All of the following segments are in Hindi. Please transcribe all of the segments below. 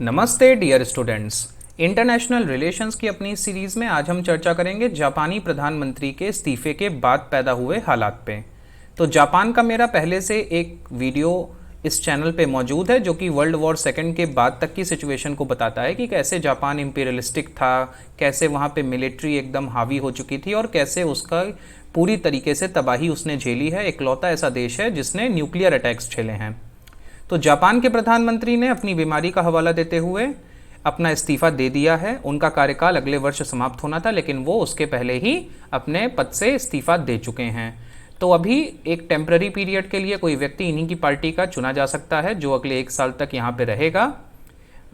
नमस्ते डियर स्टूडेंट्स। इंटरनेशनल रिलेशंस की अपनी सीरीज में आज हम चर्चा करेंगे जापानी प्रधानमंत्री के इस्तीफे के बाद पैदा हुए हालात पे। तो जापान का मेरा पहले से एक वीडियो इस चैनल पे मौजूद है जो कि वर्ल्ड वॉर सेकेंड के बाद तक की सिचुएशन को बताता है कि कैसे जापान इंपीरियलिस्टिक था, कैसे वहाँ पे मिलिट्री एकदम हावी हो चुकी थी और कैसे उसका पूरी तरीके से तबाही उसने झेली है। इकलौता ऐसा देश है जिसने न्यूक्लियर अटैक्स झेले हैं। तो जापान के प्रधानमंत्री ने अपनी बीमारी का हवाला देते हुए अपना इस्तीफा दे दिया है। उनका कार्यकाल अगले वर्ष समाप्त होना था, लेकिन वो उसके पहले ही अपने पद से इस्तीफा दे चुके हैं। तो अभी एक टेम्पररी पीरियड के लिए कोई व्यक्ति इन्हीं की पार्टी का चुना जा सकता है जो अगले 1 साल तक यहाँ पे रहेगा।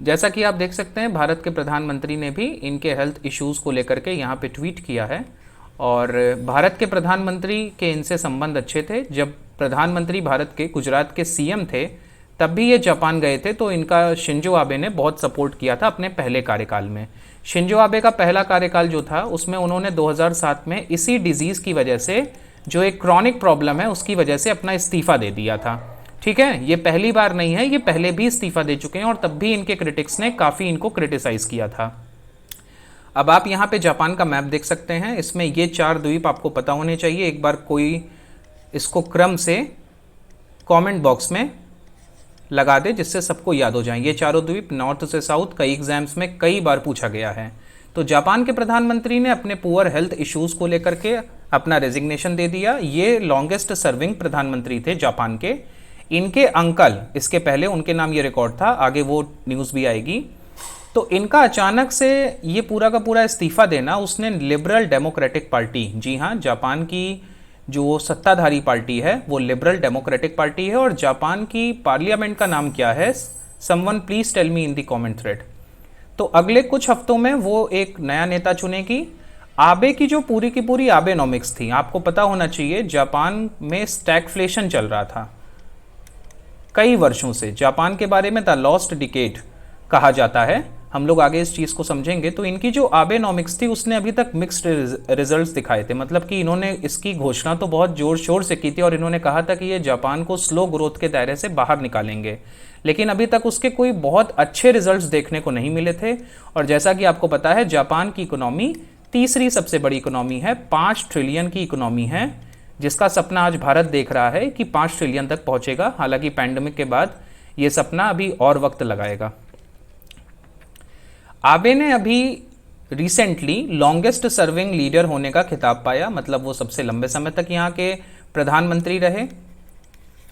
जैसा कि आप देख सकते हैं, भारत के प्रधानमंत्री ने भी इनके हेल्थ इश्यूज़ को लेकर के यहाँ पे ट्वीट किया है और भारत के प्रधानमंत्री के इनसे संबंध अच्छे थे। जब प्रधानमंत्री भारत के गुजरात के सीएम थे तब भी ये जापान गए थे, तो इनका शिंजो आबे ने बहुत सपोर्ट किया था अपने पहले कार्यकाल में। शिंजो आबे का पहला कार्यकाल जो था उसमें उन्होंने 2007 में इसी डिजीज़ की वजह से, जो एक क्रॉनिक प्रॉब्लम है उसकी वजह से, अपना इस्तीफा दे दिया था। ठीक है, ये पहली बार नहीं है, ये पहले भी इस्तीफा दे चुके हैं और तब भी इनके क्रिटिक्स ने काफ़ी इनको क्रिटिसाइज किया था। अब आप यहाँ पे जापान का मैप देख सकते हैं, इसमें ये 4 द्वीप आपको पता होने चाहिए। एक बार कोई इसको क्रम से कमेंट बॉक्स में लगा दे जिससे सबको याद हो जाए। ये चारों द्वीप नॉर्थ से साउथ कई एग्जाम्स में कई बार पूछा गया है। तो जापान के प्रधानमंत्री ने अपने पुअर हेल्थ इश्यूज को लेकर के अपना रेजिग्नेशन दे दिया। ये लॉन्गेस्ट सर्विंग प्रधानमंत्री थे जापान के। इनके अंकल, इसके पहले उनके नाम ये रिकॉर्ड था, आगे वो न्यूज़ भी आएगी। तो इनका अचानक से ये पूरा का पूरा इस्तीफा देना, उसने लिबरल डेमोक्रेटिक पार्टी, जी हाँ, जापान की जो सत्ताधारी पार्टी है वो लिबरल डेमोक्रेटिक पार्टी है। और जापान की पार्लियामेंट का नाम क्या है? Someone please tell me in the comment thread. तो अगले कुछ हफ्तों में वो एक नया नेता चुनेगी। आबे की जो पूरी की पूरी आबेनॉमिक्स थी, आपको पता होना चाहिए जापान में स्टैगफ्लेशन चल रहा था कई वर्षों से। जापान के बारे में द लॉस्ट डिकेड कहा जाता है, हम लोग आगे इस चीज़ को समझेंगे। तो इनकी जो आबेनॉमिक्स थी उसने अभी तक मिक्स्ड रिजल्ट्स दिखाए थे। मतलब कि इन्होंने इसकी घोषणा तो बहुत जोर शोर से की थी और इन्होंने कहा था कि ये जापान को स्लो ग्रोथ के दायरे से बाहर निकालेंगे, लेकिन अभी तक उसके कोई बहुत अच्छे रिजल्ट्स देखने को नहीं मिले थे। और जैसा कि आपको पता है, जापान की इकोनॉमी तीसरी सबसे बड़ी इकोनॉमी है, 5 ट्रिलियन की इकोनॉमी है, जिसका सपना आज भारत देख रहा है कि 5 ट्रिलियन तक पहुंचेगा। हालांकि पैंडेमिक के बाद ये सपना अभी और वक्त लगाएगा। आबे ने अभी रिसेंटली लॉन्गेस्ट सर्विंग लीडर होने का खिताब पाया, मतलब वो सबसे लंबे समय तक यहाँ के प्रधानमंत्री रहे।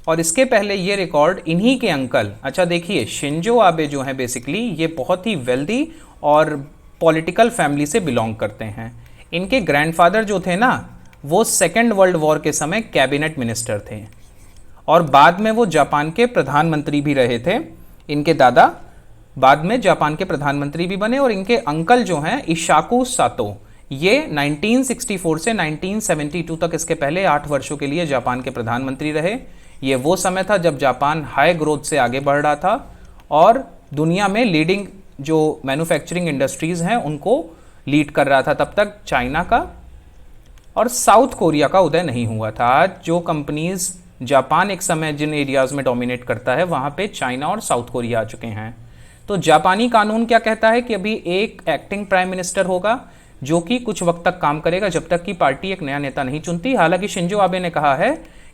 और इसके पहले ये रिकॉर्ड इन्हीं के अंकल, अच्छा देखिए, शिंजो आबे जो है बेसिकली ये बहुत ही वेल्दी और पॉलिटिकल फैमिली से बिलोंग करते हैं। इनके ग्रैंडफादर जो थे ना, वो सेकेंड वर्ल्ड वॉर के समय कैबिनेट मिनिस्टर थे और बाद में वो जापान के प्रधानमंत्री भी रहे थे। इनके दादा बाद में जापान के प्रधानमंत्री भी बने। और इनके अंकल जो हैं इशाकू सातो, ये 1964 से 1972 तक, इसके पहले 8 वर्षों के लिए जापान के प्रधानमंत्री रहे। ये वो समय था जब जापान हाई ग्रोथ से आगे बढ़ रहा था और दुनिया में लीडिंग जो मैन्युफैक्चरिंग इंडस्ट्रीज हैं उनको लीड कर रहा था। तब तक चाइना का और साउथ कोरिया का उदय नहीं हुआ था। आज जो कंपनीज जापान एक समय जिन एरियाज में डोमिनेट करता है, वहां पे चाइना और साउथ कोरिया आ चुके हैं। तो जापानी कानून क्या कहता है कि अभी एक एक्टिंग प्राइम मिनिस्टर होगा जो कि कुछ वक्त तक काम करेगा जब तक कि पार्टी एक नया नेता नहीं चुनती। हालांकि शिंजो आबे ने कहा है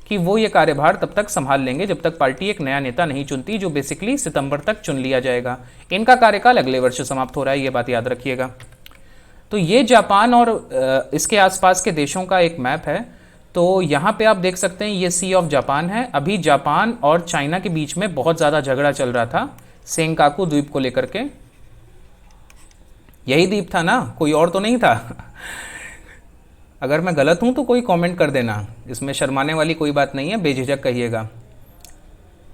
कि वो ये कार्यभार तब तक संभाल लेंगे जब तक पार्टी एक नया नेता नहीं चुनती, जो बेसिकली सितंबर तक चुन लिया जाएगा। इनका कार्यकाल अगले वर्ष समाप्त हो रहा है, ये बात याद रखिएगा। तो ये जापान और इसके आसपास के देशों का एक मैप है। तो यहाँ पे आप देख सकते हैं ये सी ऑफ जापान है। अभी जापान और चाइना के बीच में बहुत ज़्यादा झगड़ा चल रहा था सेंकाकू द्वीप को लेकर के। यही द्वीप था ना, कोई और तो नहीं था। अगर मैं गलत हूं तो कोई कमेंट कर देना, इसमें शर्माने वाली कोई बात नहीं है, बेझिझक कहिएगा।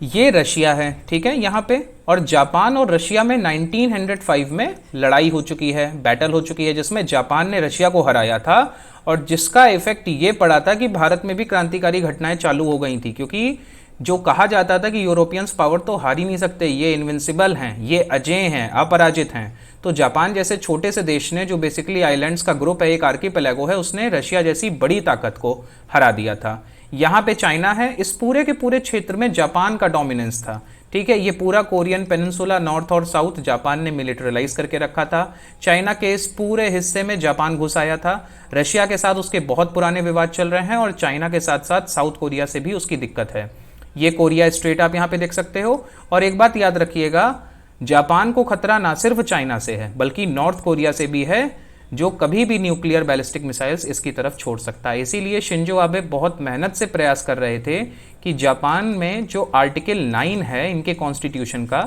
ये रशिया है, ठीक है, यहाँ पे। और जापान और रशिया में 1905 में लड़ाई हो चुकी है, बैटल हो चुकी है, जिसमें जापान ने रशिया को हराया था और जिसका इफेक्ट ये पड़ा था कि भारत में भी क्रांतिकारी घटनाएं चालू हो गई थी। क्योंकि जो कहा जाता था कि यूरोपियंस पावर तो हार ही नहीं सकते, ये इनविंसिबल हैं, ये अजेय हैं, अपराजित हैं। तो जापान जैसे छोटे से देश ने, जो बेसिकली आइलैंड्स का ग्रुप है, एक आर्कीपेलागो है, उसने रशिया जैसी बड़ी ताकत को हरा दिया था। यहाँ पे चाइना है, इस पूरे के पूरे क्षेत्र में जापान का डोमिनेंस था। ठीक है, ये पूरा कोरियन पेनिनसुला नॉर्थ और साउथ जापान ने मिलिटरलाइज करके रखा था। चाइना के इस पूरे हिस्से में जापान घुस आया था। रशिया के साथ उसके बहुत पुराने विवाद चल रहे हैं और चाइना के साथ साथ साउथ कोरिया से भी उसकी दिक्कत है। ये कोरिया स्ट्रेट आप यहाँ पे देख सकते हो। और एक बात याद रखिएगा, जापान को खतरा ना सिर्फ चाइना से है बल्कि नॉर्थ कोरिया से भी है, जो कभी भी न्यूक्लियर बैलिस्टिक मिसाइल्स इसकी तरफ छोड़ सकता है। इसीलिए शिंजो आबे बहुत मेहनत से प्रयास कर रहे थे कि जापान में जो आर्टिकल 9 है इनके कॉन्स्टिट्यूशन का,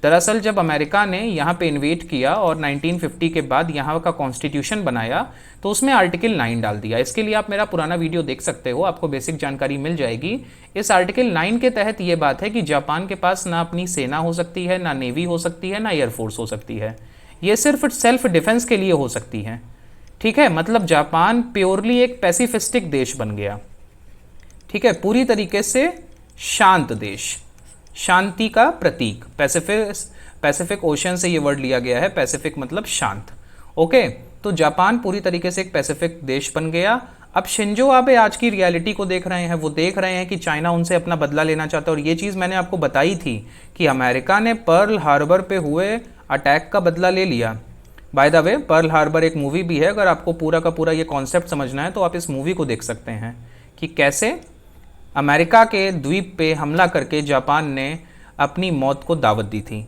दरअसल जब अमेरिका ने यहाँ पे इन्वेट किया और 1950 के बाद यहाँ का कॉन्स्टिट्यूशन बनाया तो उसमें आर्टिकल 9 डाल दिया। इसके लिए आप मेरा पुराना वीडियो देख सकते हो, आपको बेसिक जानकारी मिल जाएगी। इस आर्टिकल 9 के तहत ये बात है कि जापान के पास ना अपनी सेना हो सकती है, ना नेवी हो सकती है, ना एयरफोर्स हो सकती है। ये सिर्फ सेल्फ डिफेंस के लिए हो सकती है। ठीक है, मतलब जापान प्योरली एक पैसिफिस्टिक देश बन गया। ठीक है, पूरी तरीके से शांत देश, शांति का प्रतीक। पैसिफिक ओशन से ये वर्ड लिया गया है, पैसिफिक मतलब शांत। ओके, तो जापान पूरी तरीके से एक पैसिफिक देश बन गया। अब शिंजो आबे आज की रियलिटी को देख रहे हैं, वो देख रहे हैं कि चाइना उनसे अपना बदला लेना चाहता है। और ये चीज़ मैंने आपको बताई थी कि अमेरिका ने पर्ल हार्बर पे हुए अटैक का बदला ले लिया। By the way, Pearl Harbor एक मूवी भी है, अगर आपको पूरा का पूरा ये कॉन्सेप्ट समझना है तो आप इस मूवी को देख सकते हैं कि कैसे अमेरिका के द्वीप पे हमला करके जापान ने अपनी मौत को दावत दी थी।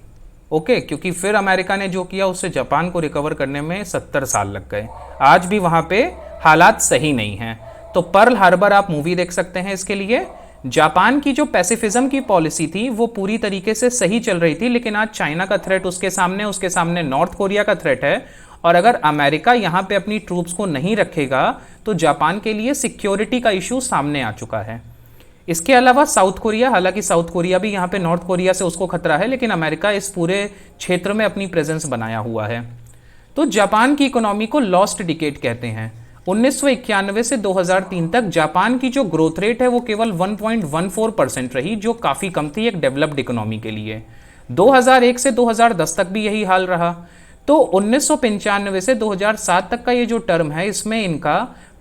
ओके, क्योंकि फिर अमेरिका ने जो किया उससे जापान को रिकवर करने में 70 साल लग गए। आज भी वहाँ पे हालात सही नहीं हैं। तो पर्ल हार्बर आप मूवी देख सकते हैं। इसके लिए जापान की जो पैसिफिज्म की पॉलिसी थी वो पूरी तरीके से सही चल रही थी, लेकिन आज चाइना का थ्रेट उसके सामने नॉर्थ कोरिया का थ्रेट है। और अगर अमेरिका यहाँ पे अपनी ट्रूप्स को नहीं रखेगा तो जापान के लिए सिक्योरिटी का इशू सामने आ चुका है। इसके अलावा साउथ कोरिया, हालांकि साउथ कोरिया भी यहाँ पे नॉर्थ कोरिया से उसको खतरा है, लेकिन अमेरिका इस पूरे क्षेत्र में अपनी प्रेजेंस बनाया हुआ है। तो जापान की इकोनॉमी को लॉस्ट डिकेड कहते हैं। 1991 से 2003 तक जापान की जो ग्रोथ रेट है वो केवल 1.14% रही, जो काफ़ी कम थी एक डेवलप्ड इकोनॉमी के लिए। 2001 से 2010 तक भी यही हाल रहा। तो 1995 से 2007 तक का ये जो टर्म है इसमें इनका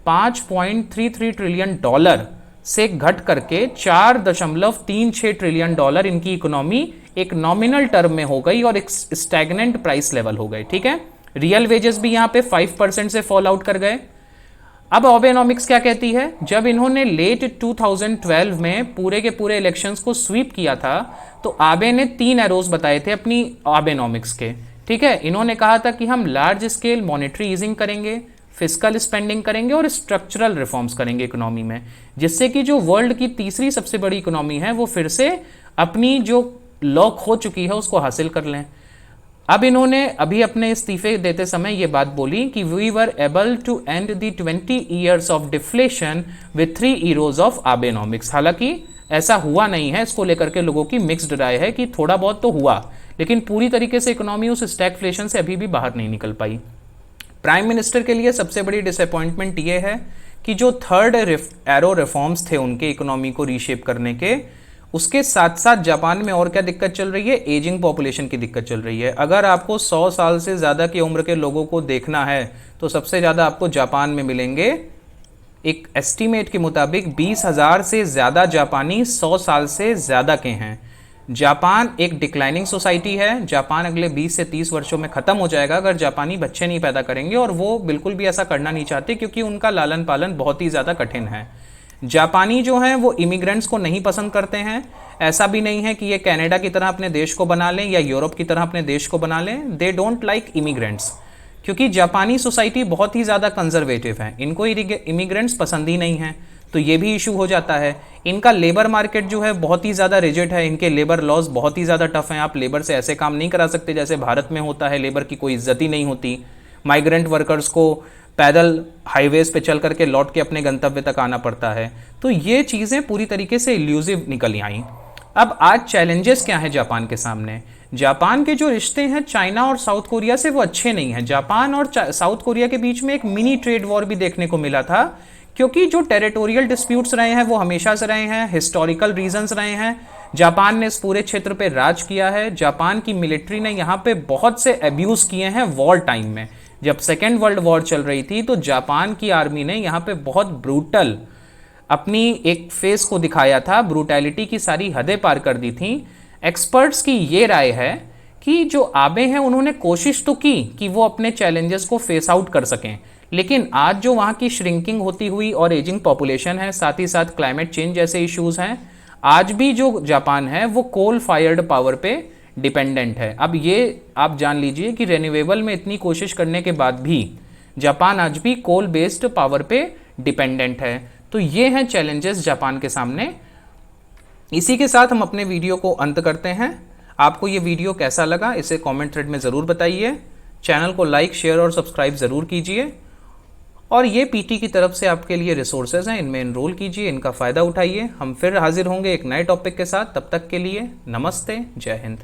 $5.33 ट्रिलियन से घट करके $4.36 ट्रिलियन इनकी इकोनॉमी एक नॉमिनल टर्म में हो गई और एक स्टैग्नेंट प्राइस लेवल हो गए। ठीक है, रियल वेजेस भी यहाँ पे 5% से फॉल आउट कर गए। अब ओबेनॉमिक्स क्या कहती है, जब इन्होंने लेट 2012 में पूरे के पूरे इलेक्शंस को स्वीप किया था तो आबे ने 3 एरोज बताए थे अपनी ओबेनॉमिक्स के। ठीक है, इन्होंने कहा था कि हम लार्ज स्केल मॉनेटरी ईजिंग करेंगे, फिस्कल स्पेंडिंग करेंगे और स्ट्रक्चरल रिफॉर्म्स करेंगे इकोनॉमी में, जिससे कि जो वर्ल्ड की तीसरी सबसे बड़ी इकोनॉमी है वो फिर से अपनी जो लॉ खो चुकी है उसको हासिल कर लें। अब इन्होंने अभी अपने इस्तीफे देते समय ये बात बोली कि we were able to end the 20 years of deflation with 3 arrows of Abenomics. हालांकि ऐसा हुआ नहीं है, इसको लेकर के लोगों की मिक्स्ड राय है कि थोड़ा बहुत तो हुआ, लेकिन पूरी तरीके से इकोनॉमी उस स्टैगफ्लेशन से अभी भी बाहर नहीं निकल पाई। प्राइम मिनिस्टर के लिए सबसे बड़ी डिसअपॉइंटमेंट ये है कि जो थर्ड एरो रिफॉर्म्स थे उनके इकोनॉमी को रीशेप करने के, उसके साथ साथ जापान में और क्या दिक्कत चल रही है, एजिंग पॉपुलेशन की दिक्कत चल रही है। अगर आपको 100 साल से ज़्यादा की उम्र के लोगों को देखना है तो सबसे ज़्यादा आपको जापान में मिलेंगे। एक एस्टीमेट के मुताबिक 20,000 से ज़्यादा जापानी 100 साल से ज़्यादा के हैं। जापान एक डिक्लाइनिंग सोसाइटी है। जापान अगले 20 से 30 वर्षों में ख़त्म हो जाएगा अगर जापानी बच्चे नहीं पैदा करेंगे, और वो बिल्कुल भी ऐसा करना नहीं चाहते क्योंकि उनका लालन पालन बहुत ही ज़्यादा कठिन है। जापानी जो हैं वो इमिग्रेंट्स को नहीं पसंद करते हैं। ऐसा भी नहीं है कि ये कनाडा की तरह अपने देश को बना लें या यूरोप की तरह अपने देश को बना लें। दे डोंट लाइक इमिग्रेंट्स, क्योंकि जापानी सोसाइटी बहुत ही ज़्यादा कंजर्वेटिव है, इनको इमिग्रेंट्स पसंद ही नहीं है। तो ये भी इशू हो जाता है। इनका लेबर मार्केट जो है बहुत ही ज़्यादा रिजिड है, इनके लेबर लॉज बहुत ही ज़्यादा टफ हैं। आप लेबर से ऐसे काम नहीं करा सकते जैसे भारत में होता है, लेबर की कोई इज्जत ही नहीं होती। माइग्रेंट वर्कर्स को पैदल हाईवेज पे चल करके लौट के अपने गंतव्य तक आना पड़ता है। तो ये चीज़ें पूरी तरीके से इल्यूसिव निकल आई। अब आज चैलेंजेस क्या है जापान के सामने? जापान के जो रिश्ते हैं चाइना और साउथ कोरिया से वो अच्छे नहीं हैं। जापान और साउथ कोरिया के बीच में एक मिनी ट्रेड वॉर भी देखने को मिला था, क्योंकि जो टेरिटोरियल डिस्प्यूट्स रहे हैं वो हमेशा से रहे हैं, हिस्टोरिकल रीजंस रहे हैं। जापान ने इस पूरे क्षेत्र पे राज किया है। जापान की मिलिट्री ने यहाँ पे बहुत से अब्यूज किए हैं वॉर टाइम में। जब सेकेंड वर्ल्ड वॉर चल रही थी तो जापान की आर्मी ने यहाँ पे बहुत ब्रूटल अपनी एक फेस को दिखाया था, ब्रूटैलिटी की सारी हदें पार कर दी थी। एक्सपर्ट्स की ये राय है कि जो आबे हैं उन्होंने कोशिश तो की कि वो अपने चैलेंजेस को फेस आउट कर सकें, लेकिन आज जो वहाँ की श्रिंकिंग होती हुई और एजिंग पॉपुलेशन है, साथ ही साथ क्लाइमेट चेंज जैसे इश्यूज हैं, आज भी जो जापान है वो कोल फायर्ड पावर पे डिपेंडेंट है। अब ये आप जान लीजिए कि रेन्यूएबल में इतनी कोशिश करने के बाद भी जापान आज भी कोल बेस्ड पावर पे डिपेंडेंट है। तो ये हैं चैलेंजेस जापान के सामने। इसी के साथ हम अपने वीडियो को अंत करते हैं। आपको ये वीडियो कैसा लगा इसे कमेंट थ्रेड में ज़रूर बताइए। चैनल को लाइक, शेयर और सब्सक्राइब ज़रूर कीजिए। और ये पीटी की तरफ से आपके लिए रिसोर्सेज हैं, इनमें एनरोल कीजिए, इनका फ़ायदा उठाइए। हम फिर हाजिर होंगे एक नए टॉपिक के साथ। तब तक के लिए नमस्ते, जय हिंद।